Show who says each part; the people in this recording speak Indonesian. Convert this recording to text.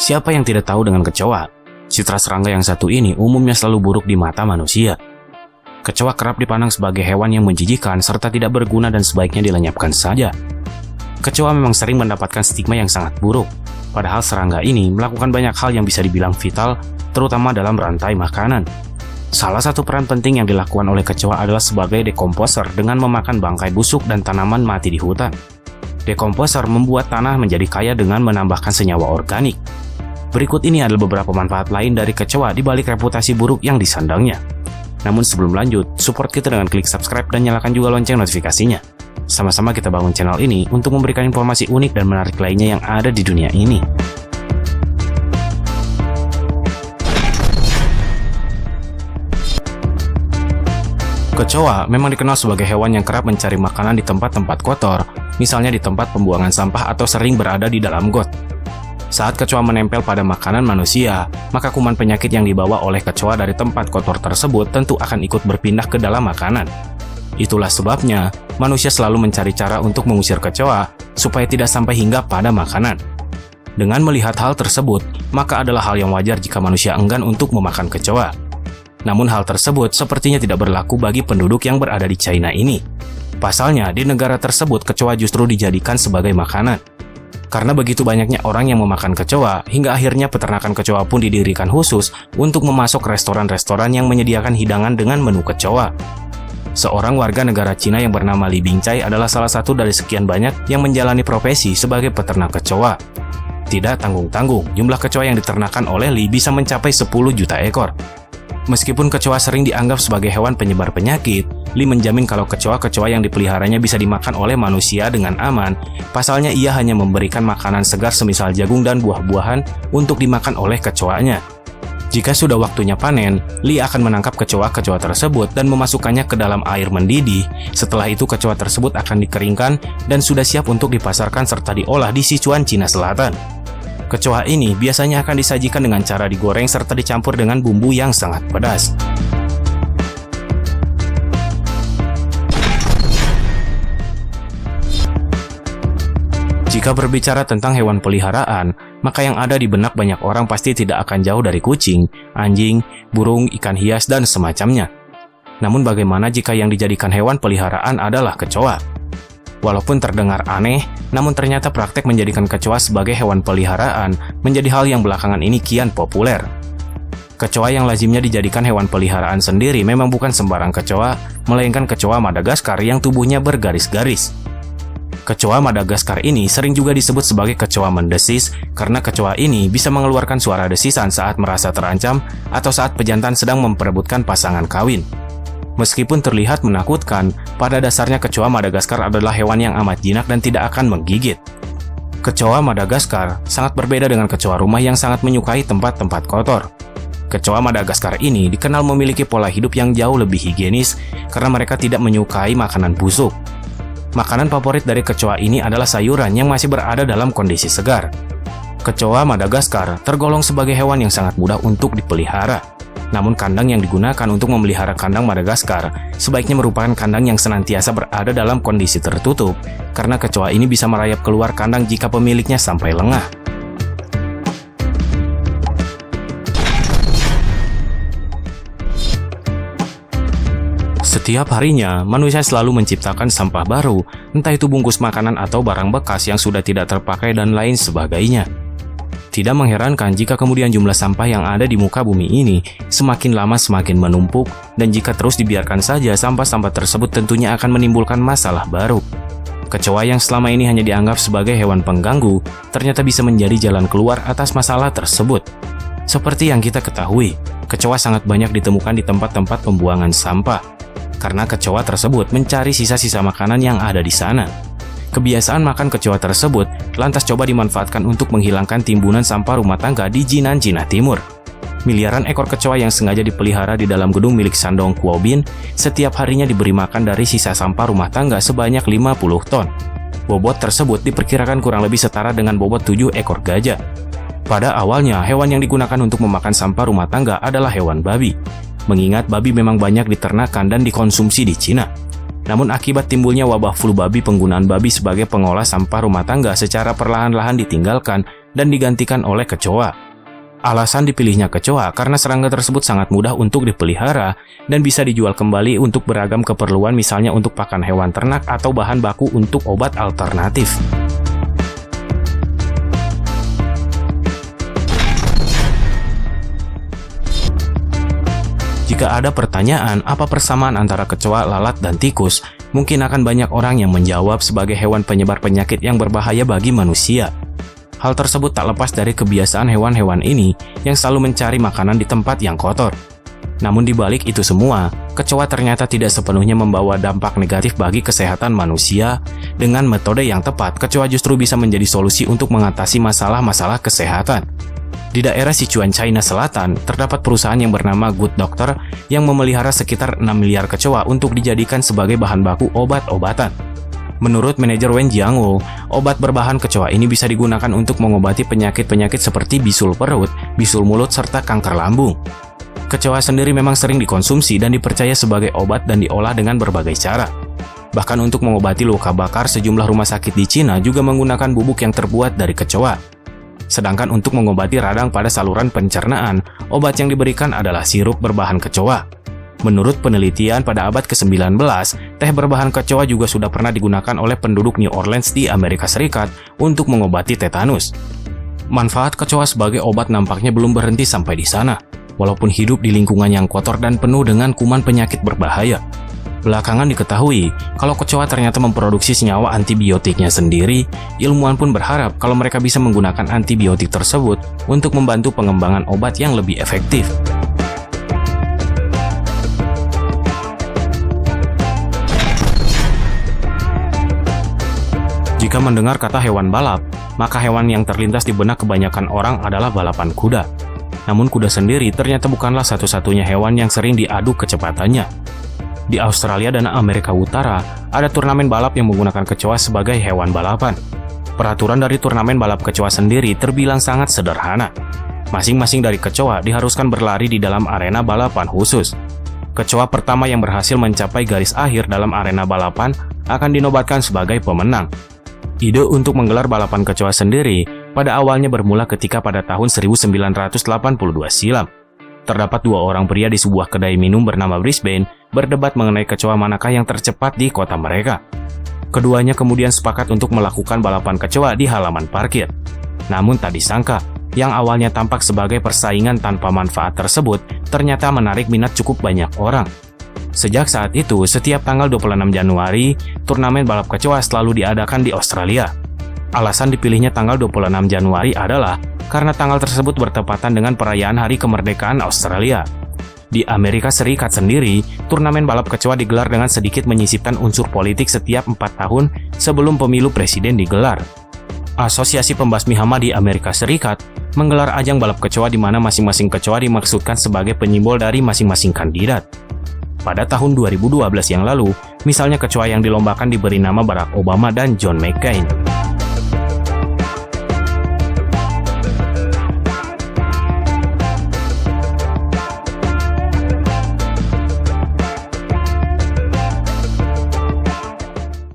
Speaker 1: Siapa yang tidak tahu dengan kecoa? Citra serangga yang satu ini umumnya selalu buruk di mata manusia. Kecoa kerap dipandang sebagai hewan yang menjijikan serta tidak berguna dan sebaiknya dilenyapkan saja. Kecoa memang sering mendapatkan stigma yang sangat buruk, padahal serangga ini melakukan banyak hal yang bisa dibilang vital, terutama dalam rantai makanan. Salah satu peran penting yang dilakukan oleh kecoa adalah sebagai dekomposer dengan memakan bangkai busuk dan tanaman mati di hutan. Dekomposer membuat tanah menjadi kaya dengan menambahkan senyawa organik. Berikut ini adalah beberapa manfaat lain dari kecoa di balik reputasi buruk yang disandangnya. Namun sebelum lanjut, support kita dengan klik subscribe dan nyalakan juga lonceng notifikasinya. Sama-sama kita bangun channel ini untuk memberikan informasi unik dan menarik lainnya yang ada di dunia ini. Kecoa memang dikenal sebagai hewan yang kerap mencari makanan di tempat-tempat kotor, misalnya di tempat pembuangan sampah atau sering berada di dalam got. Saat kecoa menempel pada makanan manusia, maka kuman penyakit yang dibawa oleh kecoa dari tempat kotor tersebut tentu akan ikut berpindah ke dalam makanan. Itulah sebabnya, manusia selalu mencari cara untuk mengusir kecoa supaya tidak sampai hinggap pada makanan. Dengan melihat hal tersebut, maka adalah hal yang wajar jika manusia enggan untuk memakan kecoa. Namun hal tersebut sepertinya tidak berlaku bagi penduduk yang berada di China ini. Pasalnya, di negara tersebut kecoa justru dijadikan sebagai makanan. Karena begitu banyaknya orang yang memakan kecoa, hingga akhirnya peternakan kecoa pun didirikan khusus untuk memasok restoran-restoran yang menyediakan hidangan dengan menu kecoa. Seorang warga negara Cina yang bernama Li Bingcai adalah salah satu dari sekian banyak yang menjalani profesi sebagai peternak kecoa. Tidak tanggung-tanggung, jumlah kecoa yang diternakan oleh Li bisa mencapai 10 juta ekor. Meskipun kecoa sering dianggap sebagai hewan penyebar penyakit, Li menjamin kalau kecoa-kecoa yang dipeliharanya bisa dimakan oleh manusia dengan aman. Pasalnya ia hanya memberikan makanan segar semisal jagung dan buah-buahan untuk dimakan oleh kecoanya. Jika sudah waktunya panen, Li akan menangkap kecoa-kecoa tersebut dan memasukkannya ke dalam air mendidih. Setelah itu kecoa tersebut akan dikeringkan dan sudah siap untuk dipasarkan serta diolah di Sichuan, Cina Selatan. Kecoa ini biasanya akan disajikan dengan cara digoreng serta dicampur dengan bumbu yang sangat pedas. Jika berbicara tentang hewan peliharaan, maka yang ada di benak banyak orang pasti tidak akan jauh dari kucing, anjing, burung, ikan hias, dan semacamnya. Namun bagaimana jika yang dijadikan hewan peliharaan adalah kecoa? Walaupun terdengar aneh, namun ternyata praktek menjadikan kecoa sebagai hewan peliharaan menjadi hal yang belakangan ini kian populer. Kecoa yang lazimnya dijadikan hewan peliharaan sendiri memang bukan sembarang kecoa, melainkan kecoa Madagaskar yang tubuhnya bergaris-garis. Kecoa Madagaskar ini sering juga disebut sebagai kecoa mendesis karena kecoa ini bisa mengeluarkan suara desisan saat merasa terancam atau saat pejantan sedang memperebutkan pasangan kawin. Meskipun terlihat menakutkan, pada dasarnya kecoa Madagaskar adalah hewan yang amat jinak dan tidak akan menggigit. Kecoa Madagaskar sangat berbeda dengan kecoa rumah yang sangat menyukai tempat-tempat kotor. Kecoa Madagaskar ini dikenal memiliki pola hidup yang jauh lebih higienis karena mereka tidak menyukai makanan busuk. Makanan favorit dari kecoa ini adalah sayuran yang masih berada dalam kondisi segar. Kecoa Madagaskar tergolong sebagai hewan yang sangat mudah untuk dipelihara. Namun kandang yang digunakan untuk memelihara kandang Madagaskar sebaiknya merupakan kandang yang senantiasa berada dalam kondisi tertutup, karena kecoa ini bisa merayap keluar kandang jika pemiliknya sampai lengah. Setiap harinya, manusia selalu menciptakan sampah baru, entah itu bungkus makanan atau barang bekas yang sudah tidak terpakai dan lain sebagainya. Tidak mengherankan jika kemudian jumlah sampah yang ada di muka bumi ini semakin lama semakin menumpuk, dan jika terus dibiarkan saja, sampah-sampah tersebut tentunya akan menimbulkan masalah baru. Kecoa yang selama ini hanya dianggap sebagai hewan pengganggu, ternyata bisa menjadi jalan keluar atas masalah tersebut. Seperti yang kita ketahui, kecoa sangat banyak ditemukan di tempat-tempat pembuangan sampah, karena kecoa tersebut mencari sisa-sisa makanan yang ada di sana. Kebiasaan makan kecoa tersebut lantas coba dimanfaatkan untuk menghilangkan timbunan sampah rumah tangga di Jinan, Cina Timur. Miliaran ekor kecoa yang sengaja dipelihara di dalam gedung milik Shandong Kuobin setiap harinya diberi makan dari sisa sampah rumah tangga sebanyak 50 ton. Bobot tersebut diperkirakan kurang lebih setara dengan bobot 7 ekor gajah. Pada awalnya, hewan yang digunakan untuk memakan sampah rumah tangga adalah hewan babi. Mengingat babi memang banyak diternakan dan dikonsumsi di Cina. Namun akibat timbulnya wabah flu babi, penggunaan babi sebagai pengolah sampah rumah tangga secara perlahan-lahan ditinggalkan dan digantikan oleh kecoa. Alasan dipilihnya kecoa karena serangga tersebut sangat mudah untuk dipelihara dan bisa dijual kembali untuk beragam keperluan, misalnya untuk pakan hewan ternak atau bahan baku untuk obat alternatif. Jika ada pertanyaan apa persamaan antara kecoa, lalat, dan tikus, mungkin akan banyak orang yang menjawab sebagai hewan penyebar penyakit yang berbahaya bagi manusia. Hal tersebut tak lepas dari kebiasaan hewan-hewan ini yang selalu mencari makanan di tempat yang kotor. Namun di balik itu semua, kecoa ternyata tidak sepenuhnya membawa dampak negatif bagi kesehatan manusia. Dengan metode yang tepat, kecoa justru bisa menjadi solusi untuk mengatasi masalah-masalah kesehatan. Di daerah Sichuan, China Selatan, terdapat perusahaan yang bernama Good Doctor yang memelihara sekitar 6 miliar kecoa untuk dijadikan sebagai bahan baku obat-obatan. Menurut manajer Wen Jiangwo, obat berbahan kecoa ini bisa digunakan untuk mengobati penyakit-penyakit seperti bisul perut, bisul mulut, serta kanker lambung. Kecoa sendiri memang sering dikonsumsi dan dipercaya sebagai obat dan diolah dengan berbagai cara. Bahkan untuk mengobati luka bakar, sejumlah rumah sakit di Cina juga menggunakan bubuk yang terbuat dari kecoa. Sedangkan untuk mengobati radang pada saluran pencernaan, obat yang diberikan adalah sirup berbahan kecoa. Menurut penelitian pada abad ke-19, teh berbahan kecoa juga sudah pernah digunakan oleh penduduk New Orleans di Amerika Serikat untuk mengobati tetanus. Manfaat kecoa sebagai obat nampaknya belum berhenti sampai di sana, walaupun hidup di lingkungan yang kotor dan penuh dengan kuman penyakit berbahaya. Belakangan diketahui, kalau kecoa ternyata memproduksi senyawa antibiotiknya sendiri, ilmuwan pun berharap kalau mereka bisa menggunakan antibiotik tersebut untuk membantu pengembangan obat yang lebih efektif. Jika mendengar kata hewan balap, maka hewan yang terlintas di benak kebanyakan orang adalah balapan kuda. Namun kuda sendiri ternyata bukanlah satu-satunya hewan yang sering diadu kecepatannya. Di Australia dan Amerika Utara, ada turnamen balap yang menggunakan kecoa sebagai hewan balapan. Peraturan dari turnamen balap kecoa sendiri terbilang sangat sederhana. Masing-masing dari kecoa diharuskan berlari di dalam arena balapan khusus. Kecoa pertama yang berhasil mencapai garis akhir dalam arena balapan akan dinobatkan sebagai pemenang. Ide untuk menggelar balapan kecoa sendiri pada awalnya bermula ketika pada tahun 1982 silam. Terdapat dua orang pria di sebuah kedai minum bernama Brisbane berdebat mengenai kecoa manakah yang tercepat di kota mereka. Keduanya kemudian sepakat untuk melakukan balapan kecoa di halaman parkir. Namun tak disangka, yang awalnya tampak sebagai persaingan tanpa manfaat tersebut ternyata menarik minat cukup banyak orang. Sejak saat itu, setiap tanggal 26 Januari, turnamen balap kecoa selalu diadakan di Australia. Alasan dipilihnya tanggal 26 Januari adalah karena tanggal tersebut bertepatan dengan perayaan Hari Kemerdekaan Australia. Di Amerika Serikat sendiri, turnamen balap kecoa digelar dengan sedikit menyisipkan unsur politik setiap 4 tahun sebelum pemilu presiden digelar. Asosiasi Pembasmi Hama di Amerika Serikat menggelar ajang balap kecoa di mana masing-masing kecoa dimaksudkan sebagai penyimbol dari masing-masing kandidat. Pada tahun 2012 yang lalu, misalnya kecoa yang dilombakan diberi nama Barack Obama dan John McCain.